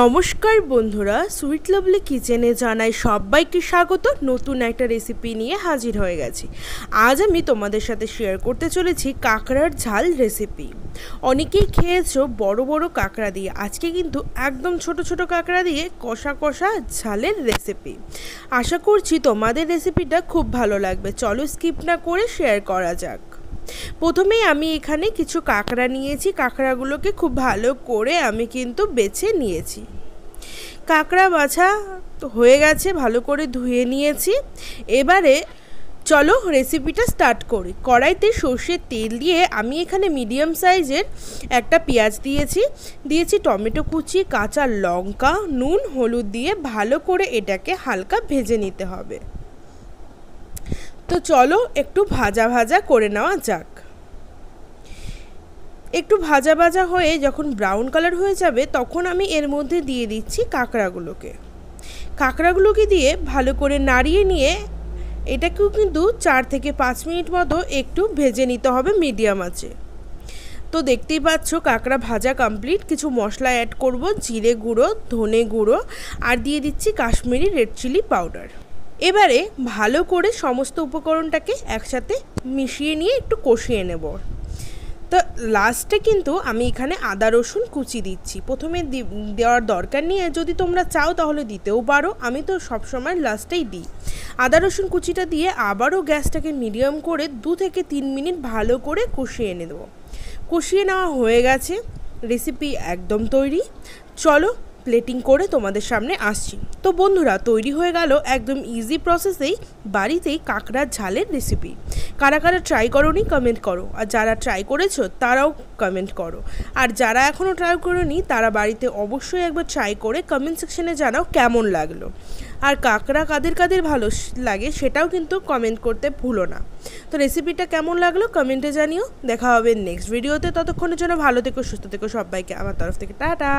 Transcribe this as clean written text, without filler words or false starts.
নমস্কার বন্ধুরা, sweet lovely কিচেনে জানাই সবাইকে স্বাগত। নতুন একটা রেসিপি নিয়ে হাজির হয়ে গেছি। আজ আমি তোমাদের সাথে শেয়ার করতে চলেছি কাঁকড়ার ঝাল রেসিপি। অনেকেই খেয়েছো বড় বড় কাঁকড়া দিয়ে, আজকে কিন্তু একদম ছোট ছোট কাঁকড়া দিয়ে কষা কষা ঝালের রেসিপি। আশা করছি তোমাদের রেসিপিটা খুব ভালো লাগবে। চলো স্কিপ না করে শেয়ার করা যাক। প্রথমেই আমি এখানে কিছু কাঁকড়া নিয়েছি। কাঁকড়াগুলোকে খুব ভালো করে আমি কিন্তু বেছে নিয়েছি। কাঁকড়া বাছা হয়ে গেছে, ভালো করে ধুয়ে নিয়েছি। এবারে চলো রেসিপিটা স্টার্ট করি। কড়াইতে সর্ষের তেল দিয়ে আমি এখানে মিডিয়াম সাইজের একটা পেঁয়াজ দিয়েছি টমেটো কুচি, কাঁচা লঙ্কা, নুন হলুদ দিয়ে ভালো করে এটাকে হালকা ভেজে নিতে হবে। তো চলো একটু ভাজা ভাজা করে নেওয়া যাক। একটু ভাজা ভাজা হয়ে যখন ব্রাউন কালার হয়ে যাবে তখন আমি এর মধ্যে দিয়ে দিচ্ছি কাঁকড়াগুলোকে দিয়ে ভালো করে নাড়িয়ে নিয়ে এটাকেও কিন্তু 4 থেকে 5 মিনিট মতো একটু ভেজে নিতে হবে মিডিয়াম আঁচে। তো দেখতেই পাচ্ছ কাঁকড়া ভাজা কমপ্লিট। কিছু মশলা অ্যাড করব, জিরে গুঁড়ো, ধনে গুঁড়ো আর দিয়ে দিচ্ছি কাশ্মীরি রেড চিলি পাউডার। এবারে ভালো করে সমস্ত উপকরণটাকে একসাথে মিশিয়ে নিয়ে একটু কষিয়ে নেব। তো লাস্টে কিন্তু আমি এখানে আদা রসুন কুচি দিচ্ছি। প্রথমে দেওয়ার দরকার নিয়ে যদি তোমরা চাও তাহলে দিতেও পারো, আমি তো সবসময় লাস্টেই দিই। আদা রসুন কুচিটা দিয়ে আবারও গ্যাসটাকে মিডিয়াম করে 2 থেকে 3 মিনিট ভালো করে কষিয়ে নেব। কষিয়ে নেওয়া হয়ে গেছে, রেসিপি একদম তৈরি। চলো প্লেটিং করে তোমাদের সামনে আসছি। তো বন্ধুরা, তৈরি হয়ে গেল একদম ইজি প্রসেসেই বাড়িতেই কাঁকড়ার ঝালের রেসিপি। কারা কারা ট্রাই করোনি কমেন্ট করো, আর যারা ট্রাই করেছো তারাও কমেন্ট করো, আর যারা এখনও ট্রাই করোনি তারা বাড়িতে অবশ্যই একবার ট্রাই করে কমেন্ট সেকশনে জানাও কেমন লাগলো। আর কাঁকড়া কাদের কাদের ভালো লাগে সেটাও কিন্তু কমেন্ট করতে ভুলো না। তো রেসিপিটা কেমন লাগলো কমেন্টে জানিও। দেখা হবে নেক্সট ভিডিওতে। ততক্ষণের জন্য ভালো থেকো, সুস্থ থেকো সবাইকে আমার তরফ থেকে টাটা।